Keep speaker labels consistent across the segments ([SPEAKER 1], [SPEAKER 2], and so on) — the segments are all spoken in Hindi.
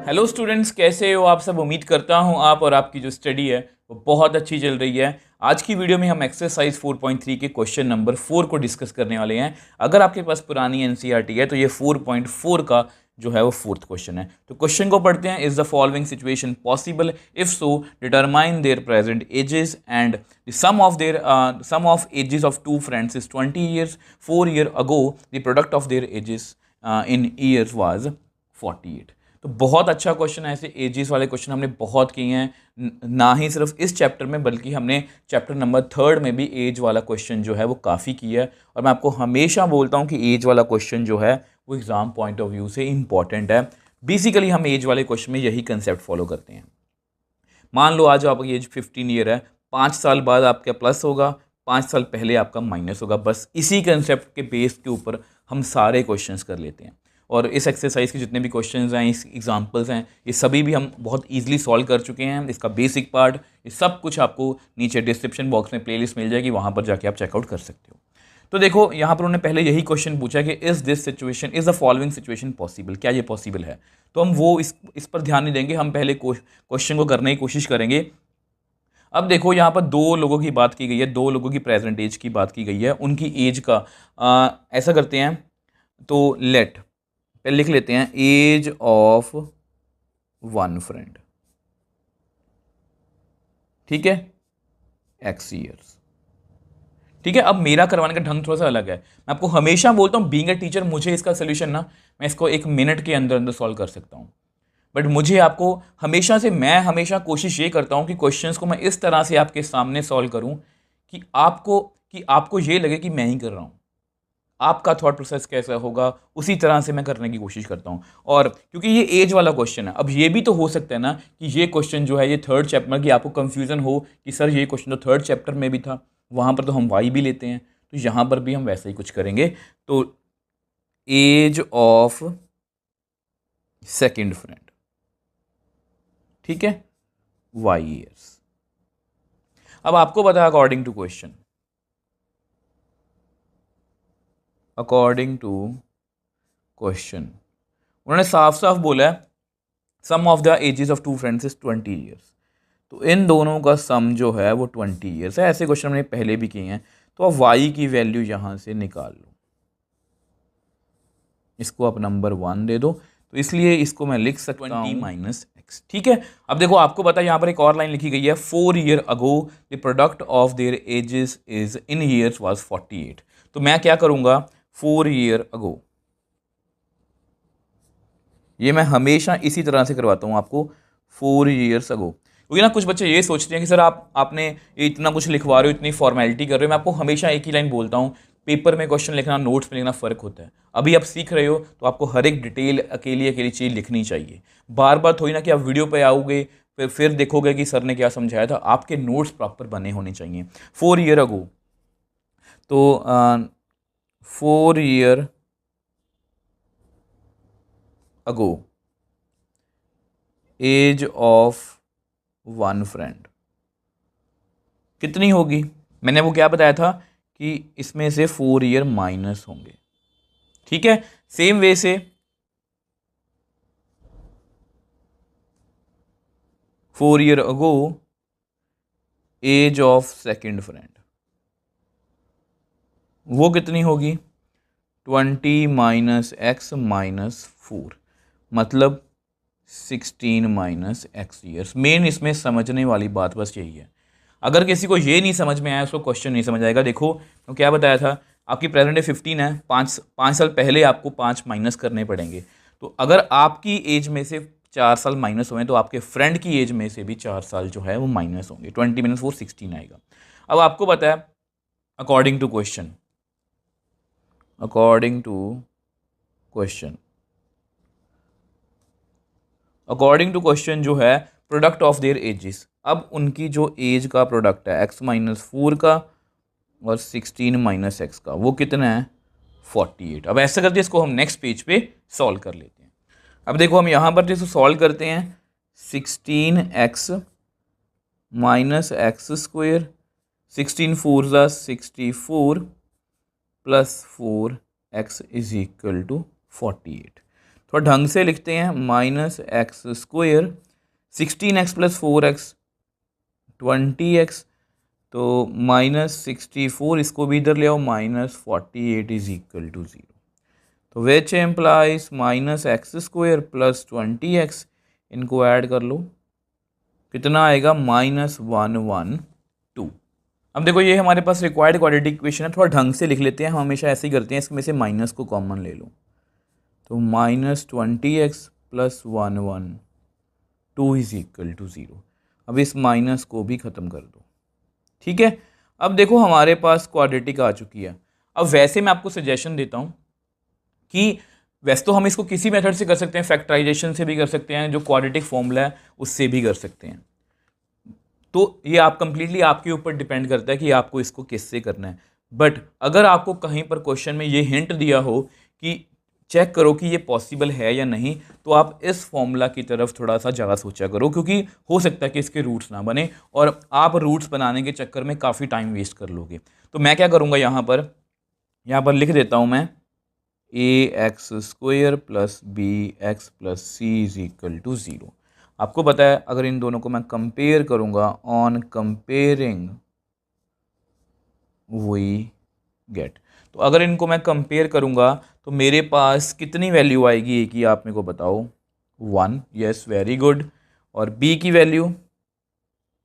[SPEAKER 1] हेलो स्टूडेंट्स, कैसे हो आप सब। उम्मीद करता हूं आप और आपकी जो स्टडी है वो बहुत अच्छी चल रही है। आज की वीडियो में हम एक्सरसाइज 4.3 के क्वेश्चन नंबर 4 को डिस्कस करने वाले हैं। अगर आपके पास पुरानी एनसीईआरटी है तो ये 4.4 का जो है वो फोर्थ क्वेश्चन है। तो क्वेश्चन को पढ़ते हैं। Is the following situation possible, if so determine their present ages and sum of ages of two friends is 20 years. 4 year ago the product of their ages in years was 48. तो बहुत अच्छा क्वेश्चन है। ऐसे एजेस वाले क्वेश्चन हमने बहुत किए हैं, ना ही सिर्फ इस चैप्टर में बल्कि हमने चैप्टर नंबर 3 में भी एज वाला क्वेश्चन जो है वो काफ़ी किया है। और मैं आपको हमेशा बोलता हूँ कि एज वाला क्वेश्चन जो है वो एग्ज़ाम पॉइंट ऑफ व्यू से इंपॉर्टेंट है। बेसिकली हम एज वाले क्वेश्चन में यही कंसेप्ट फॉलो करते हैं। मान लो आज आपकी एज 15 ईयर है, 5 साल बाद आपका प्लस होगा, 5 साल पहले आपका माइनस होगा। बस इसी कंसेप्ट के बेस के ऊपर हम सारे क्वेश्चंस कर लेते हैं। और इस एक्सरसाइज के जितने भी क्वेश्चंस हैं, इस एग्जांपल्स हैं, ये सभी भी हम बहुत इजीली सॉल्व कर चुके हैं। इसका बेसिक पार्ट ये सब कुछ आपको नीचे डिस्क्रिप्शन बॉक्स में प्लेलिस्ट मिल जाएगी, वहाँ पर जाके आप चेकआउट कर सकते हो। तो देखो यहाँ पर उन्होंने पहले यही क्वेश्चन पूछा कि is this situation, is the following situation possible, क्या ये पॉसिबल है। तो हम वो इस पर ध्यान नहीं देंगे, हम पहले क्वेश्चन को करने की कोशिश करेंगे। अब देखो यहाँ पर दो लोगों की बात की गई है, दो लोगों की प्रेजेंट एज की बात की गई है, उनकी एज का ऐसा करते हैं। तो लेट पहले लिख लेते हैं एज ऑफ वन फ्रेंड, ठीक है, एक्स ईयर्स। ठीक है, अब मेरा करवाने का ढंग थोड़ा सा अलग है। मैं आपको हमेशा बोलता हूँ बीइंग अ टीचर, मुझे इसका सोल्यूशन ना, मैं इसको 1 मिनट के अंदर अंदर सॉल्व कर सकता हूँ। बट मुझे आपको मैं हमेशा कोशिश ये करता हूँ कि क्वेश्चंस को मैं इस तरह से आपके सामने सॉल्व करूँ कि आपको ये लगे कि मैं ही कर रहा हूँ। आपका थॉट प्रोसेस कैसा होगा उसी तरह से मैं करने की कोशिश करता हूँ। और क्योंकि ये एज वाला क्वेश्चन है, अब ये भी तो हो सकता है ना कि ये क्वेश्चन जो है ये थर्ड चैप्टर की आपको कंफ्यूजन हो कि सर ये क्वेश्चन तो थर्ड चैप्टर में भी था, वहाँ पर तो हम वाई भी लेते हैं, तो यहाँ पर भी हम वैसा ही कुछ करेंगे। तो एज ऑफ सेकेंड फ्रेंड, ठीक है, वाई ईयर्स। अब आपको पता है अकॉर्डिंग टू क्वेश्चन, उन्होंने साफ साफ बोला है sum of the ages of two friends is 20 years. तो इन दोनों का सम जो है वो 20 ईयर्स है। ऐसे क्वेश्चन हमने पहले भी किए हैं। तो अब वाई की वैल्यू यहाँ से निकाल लो, इसको आप नंबर 1 दे दो, तो इसलिए इसको मैं लिख सकता हूँ 20 - x, ठीक है। अब देखो आपको पता है यहाँ पर एक और लाइन लिखी गई है, 4 year ago the product of their edges is in years was 48। तो मैं क्या करूँगा, 4 year ago, ये मैं हमेशा इसी तरह से करवाता हूँ आपको, 4 years ago। क्योंकि ना कुछ बच्चे ये सोचते हैं कि सर आपने ये इतना कुछ लिखवा रहे हो, इतनी फॉर्मेलिटी कर रहे हो। मैं आपको हमेशा एक ही लाइन बोलता हूँ, पेपर में क्वेश्चन लिखना, नोट्स में लिखना फ़र्क होता है। अभी आप सीख रहे हो तो आपको हर एक डिटेल अकेली अकेली चीज़ लिखनी चाहिए। बार बार थोड़ी ना कि आप वीडियो पे आओगे फिर देखोगे कि सर ने क्या समझाया था। आपके नोट्स प्रॉपर बने होने चाहिए। 4 year ago, तो 4 year ago age of one friend कितनी होगी। मैंने वो क्या बताया था कि इसमें से 4 ईयर माइनस होंगे, ठीक है। सेम वे से 4 year ago age of second friend, वो कितनी होगी, 20 - x - 4, मतलब 16 - x ईयर्स। मेन इसमें समझने वाली बात बस यही है। अगर किसी को ये नहीं समझ में आया उसको क्वेश्चन नहीं समझ आएगा। देखो तो क्या बताया था, आपकी प्रेजेंट डे 15 है, 5 साल पहले आपको 5 माइनस करने पड़ेंगे। तो अगर आपकी एज में से 4 साल माइनस हुए तो आपके फ्रेंड की एज में से भी 4 साल जो है वो माइनस होंगे। 20 - 4 16 आएगा। अब आपको पता है according to question, according to question जो है प्रोडक्ट ऑफ देयर एजेस, अब उनकी जो एज का प्रोडक्ट है x - 4 का और 16 - x का, वो कितना है 48। अब ऐसा करके इसको हम नेक्स्ट पेज पे सॉल्व कर लेते हैं। अब देखो हम यहाँ पर जिसको सॉल्व करते हैं, 16x - x², 16 4 ज़ा 64 + 4x = 48। थोड़ा ढंग से लिखते हैं, minus x square 16x plus 4x 20x, तो माइनस 64, इसको भी इधर ले आओ, माइनस 48 इज इक्वल टू 0। तो which implies minus x square plus 20x, इनको ऐड कर लो, कितना आएगा, माइनस 112। अब देखो ये हमारे पास रिक्वायर्ड क्वाड्रेटिक इक्वेशन है, थोड़ा ढंग से लिख लेते हैं, हम हमेशा ऐसे ही करते हैं, इसमें से माइनस को कॉमन ले लो, तो minus 20x plus 112 is equal to 0। अब इस माइनस को भी ख़त्म कर दो, ठीक है। अब देखो हमारे पास क्वाड्रेटिक आ चुकी है। अब वैसे मैं आपको सजेशन देता हूँ कि वैसे तो हम इसको किसी मेथड से कर सकते हैं, फैक्टराइजेशन से भी कर सकते हैं, जो क्वाड्रेटिक फॉर्मूला है उससे भी कर सकते हैं। तो ये आप कंप्लीटली आपके ऊपर डिपेंड करता है कि आपको इसको किससे करना है। बट अगर आपको कहीं पर क्वेश्चन में ये हिंट दिया हो कि चेक करो कि ये पॉसिबल है या नहीं, तो आप इस फॉर्मूला की तरफ थोड़ा सा ज़्यादा सोचा करो, क्योंकि हो सकता है कि इसके रूट्स ना बने और आप रूट्स बनाने के चक्कर में काफ़ी टाइम वेस्ट कर लोगे। तो मैं क्या करूँगा, यहाँ पर लिख देता हूँ मैं, a x square plus b x plus c is equal to 0। आपको पता है अगर इन दोनों को मैं कंपेयर करूँगा, ऑन कंपेयरिंग वी गेट, तो अगर इनको मैं कंपेयर करूँगा तो मेरे पास कितनी वैल्यू आएगी ए की, आप मेरे को बताओ, 1, यस वेरी गुड, और बी की वैल्यू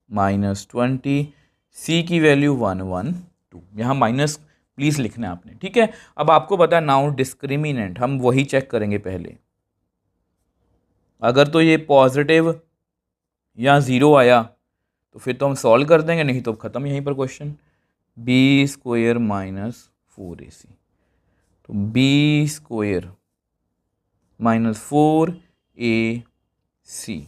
[SPEAKER 1] माइनस 20, सी की वैल्यू 112, यहाँ माइनस प्लीज़ लिखना है आपने, ठीक है। अब आपको पता है नाउ डिस्क्रिमिनेंट, हम वही चेक करेंगे पहले, अगर तो ये पॉजिटिव या 0 आया तो फिर तो हम सॉल्व कर देंगे, नहीं तो ख़त्म यहीं पर question. B square minus 4ac, तो B square minus 4ac,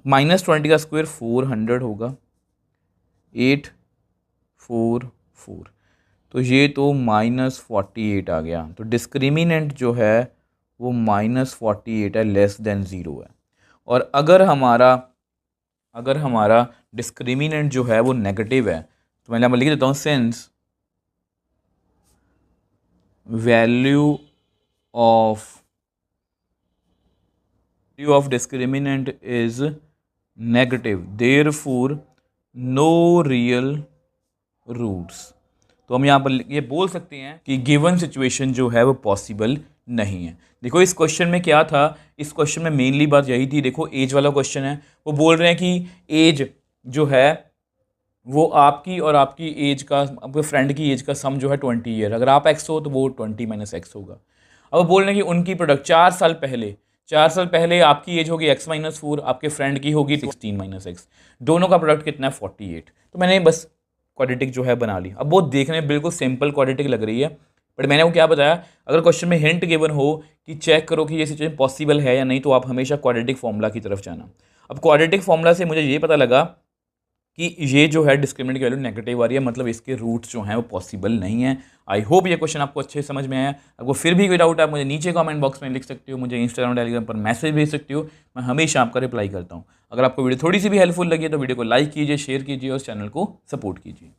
[SPEAKER 1] minus 20 का स्क्वायर 400 होगा, 844, तो ये तो माइनस 48 आ गया। तो डिस्क्रिमिनेंट जो है वो माइनस 48 है, लेस देन 0 है। और अगर हमारा डिस्क्रिमिनेंट जो है वो नेगेटिव है, तो मैं लिख देता हूँ, since value of discriminant is negative, therefore no real roots. तो हम यहाँ पर ये बोल सकते हैं कि गिवन सिचुएशन जो है वो पॉसिबल नहीं है। देखो इस क्वेश्चन में क्या था, इस क्वेश्चन में मेनली बात यही थी, देखो एज वाला क्वेश्चन है, वो बोल रहे हैं कि एज जो है वो आपकी और आपकी एज का, आपके फ्रेंड की एज का सम जो है 20 ईयर, अगर आप एक्स हो तो वो 20 माइनस एक्स होगा। अब वो बोल रहे हैं कि उनकी प्रोडक्ट 4 साल पहले आपकी एज होगी x माइनस 4, आपके फ्रेंड की होगी 16 माइनस एक्स, दोनों का प्रोडक्ट कितना है 48। तो मैंने बस क्वाड्रेटिक जो है बना ली। अब वो देखने में बिल्कुल सिंपल क्वाड्रेटिक लग रही है, बट मैंने वो क्या बताया, अगर क्वेश्चन में हिंट गिवन हो कि चेक करो कि ये सिचुएशन पॉसिबल है या नहीं, तो आप हमेशा क्वाड्रेटिक फॉर्मूला की तरफ जाना। अब क्वाड्रेटिक फॉर्मूला से मुझे ये पता लगा कि ये जो है डिस्क्रिमिनेंट की वैल्यू नेगेटिव आ रही है, मतलब इसके रूट्स जो हैं वो पॉसिबल नहीं है। आई होप ये क्वेश्चन आपको अच्छे समझ में आया। आपको फिर भी कोई डाउट है, आप मुझे नीचे कमेंट बॉक्स में लिख सकते हो, मुझे इंस्टाग्राम टेलीग्राम पर मैसेज भेज सकते हो, मैं हमेशा आपका रिप्लाई करता हूँ। अगर आपको वीडियो थोड़ी सी भी हेल्पफुल लगी है तो वीडियो को लाइक कीजिए, शेयर कीजिए और चैनल को सपोर्ट कीजिए।